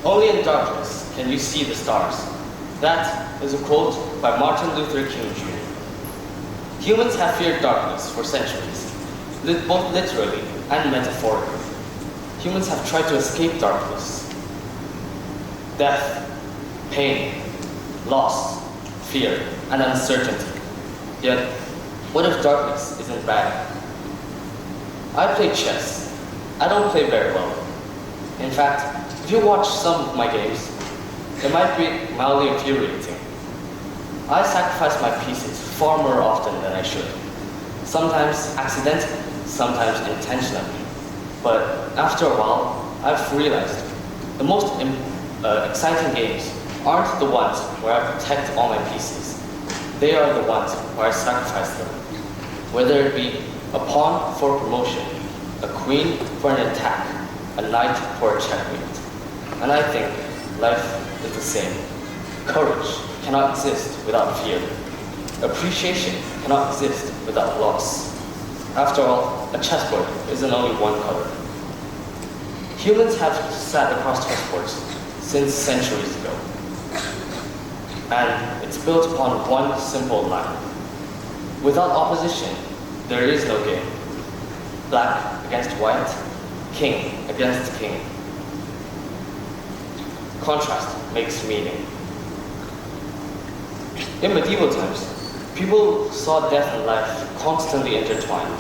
Only in darkness can you see the stars. That is a quote by Martin Luther King Jr. Humans have feared darkness for centuries, both literally and metaphorically. Humans have tried to escape darkness. Death, pain, loss, fear, and uncertainty. Yet, what if darkness isn't bad? I play chess. I don't play very well. In fact, if you watch some of my games, it might be mildly infuriating. I sacrifice my pieces far more often than I should. Sometimes accidentally, sometimes intentionally. But after a while, I've realized the most exciting games aren't the ones where I protect all my pieces. They are the ones where I sacrifice them. Whether it be a pawn for promotion, a queen for an attack, a knight for a checkmate. And I think life is the same. Courage cannot exist without fear. Appreciation cannot exist without loss. After all, a chessboard isn't only one color. Humans have sat across chessboards since centuries ago. And it's built upon one simple line. Without opposition, there is no game. Black against white, king against king. Contrast makes meaning. In medieval times, people saw death and life constantly intertwined.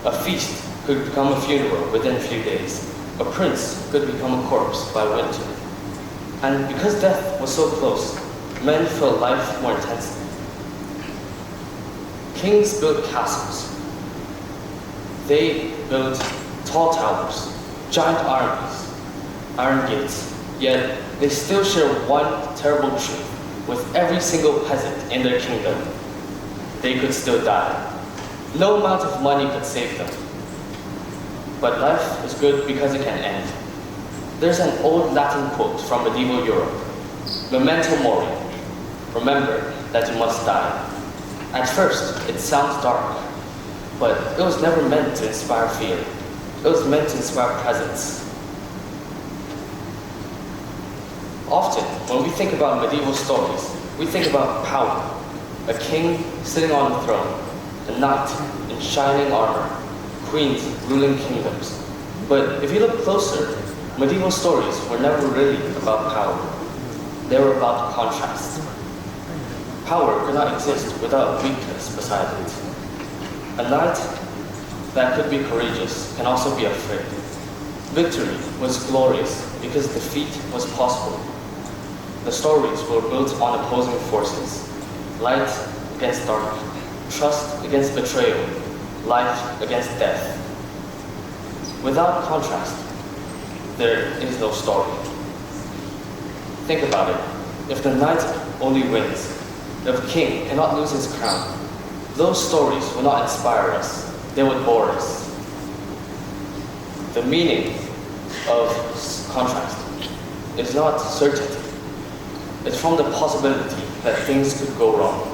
A feast could become a funeral within a few days. A prince could become a corpse by winter. And because death was so close, men felt life more intensely. Kings built castles. They built tall towers, giant armies, iron gates, yet they still share one terrible truth with every single peasant in their kingdom. They could still die. No amount of money could save them. But life is good because it can end. There's an old Latin quote from medieval Europe. Memento mori. Remember that you must die. At first, it sounds dark, but it was never meant to inspire fear. It was meant to inspire presence. Often, when we think about medieval stories, we think about power. A king sitting on the throne, a knight in shining armor, queens ruling kingdoms. But if you look closer, medieval stories were never really about power. They were about contrast. Power could not exist without weakness beside it. A knight that could be courageous can also be afraid. Victory was glorious because defeat was possible. The stories were built on opposing forces. Light against dark, trust against betrayal, life against death. Without contrast, there is no story. Think about it. If the knight only wins, if the king cannot lose his crown, those stories will not inspire us. They would bore us. The meaning of contrast is not certainty. It's from the possibility that things could go wrong.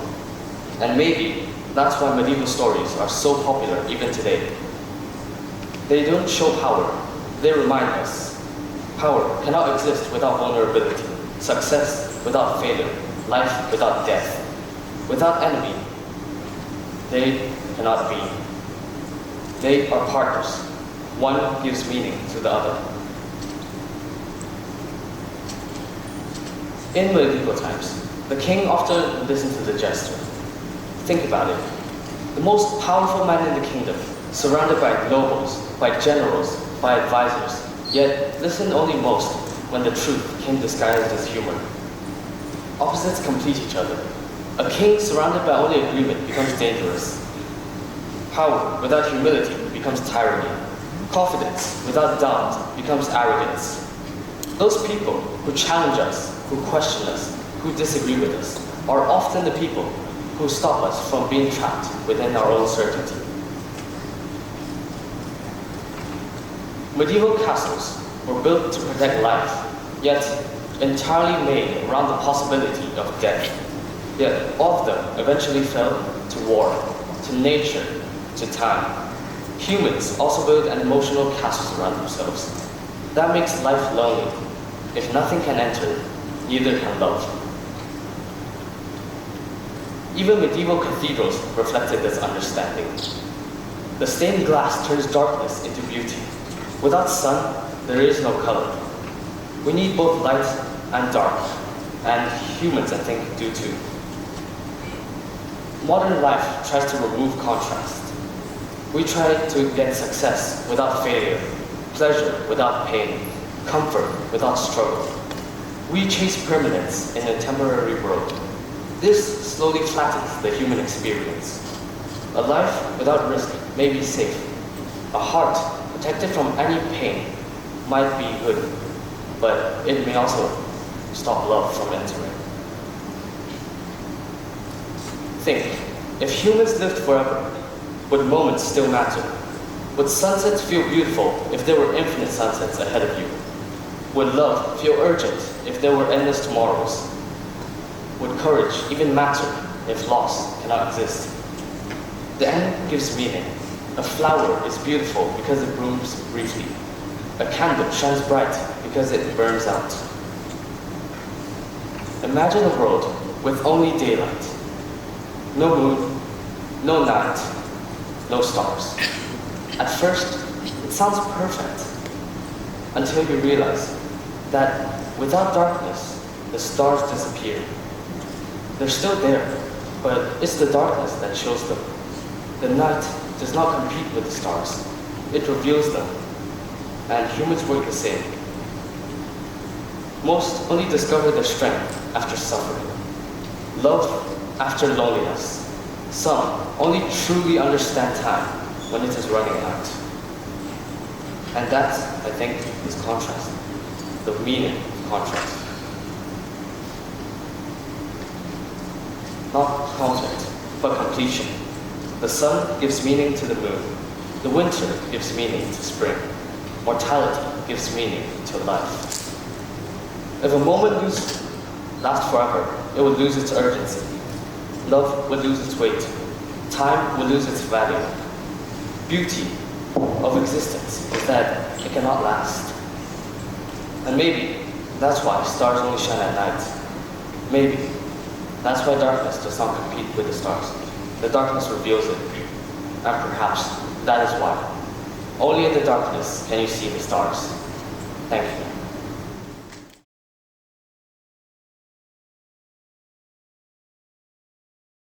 And maybe that's why medieval stories are so popular even today. They don't show power, they remind us. Power cannot exist without vulnerability, success without failure, life without death. Without enemy, they cannot be. They are partners. One gives meaning to the other. In medieval times, the king often listened to the jester. Think about it. The most powerful man in the kingdom, surrounded by nobles, by generals, by advisors, yet listened only most when the truth came disguised as humor. Opposites complete each other. A king surrounded by only agreement becomes dangerous. Power without humility becomes tyranny. Confidence without doubt becomes arrogance. Those people who challenge us, who question us, who disagree with us, are often the people who stop us from being trapped within our own certainty. Medieval castles were built to protect life, yet entirely made around the possibility of death. Yet all of them eventually fell to war, to nature, to time. Humans also build an emotional castles around themselves. That makes life lonely. If nothing can enter, neither can love. Even medieval cathedrals reflected this understanding. The stained glass turns darkness into beauty. Without sun, there is no color. We need both light and dark, and humans, I think, do too. Modern life tries to remove contrast. We try to get success without failure, pleasure without pain, comfort without struggle. We chase permanence in a temporary world. This slowly flattens the human experience. A life without risk may be safe. A heart protected from any pain might be good, but it may also stop love from entering. Think, if humans lived forever, would moments still matter? Would sunsets feel beautiful if there were infinite sunsets ahead of you? Would love feel urgent if there were endless tomorrows? Would courage even matter if loss cannot exist? The end gives meaning. A flower is beautiful because it blooms briefly. A candle shines bright because it burns out. Imagine a world with only daylight. No moon, no night, no stars. At first, it sounds perfect, until you realize that without darkness, the stars disappear. They're still there, but it's the darkness that shows them. The night does not compete with the stars. It reveals them, and humans work the same. Most only discover their strength after suffering. Love after loneliness. Some only truly understand time when it is running out. And that, I think, is contrast. The meaning of contrast. Not conflict, but completion. The sun gives meaning to the moon. The winter gives meaning to spring. Mortality gives meaning to life. If a moment lasts forever, it would lose its urgency. Love would lose its weight. Time would lose its value. Beauty of existence is that it cannot last. And maybe that's why stars only shine at night. Maybe that's why darkness does not compete with the stars. The darkness reveals it. And perhaps that is why only in the darkness can you see the stars. Thank you.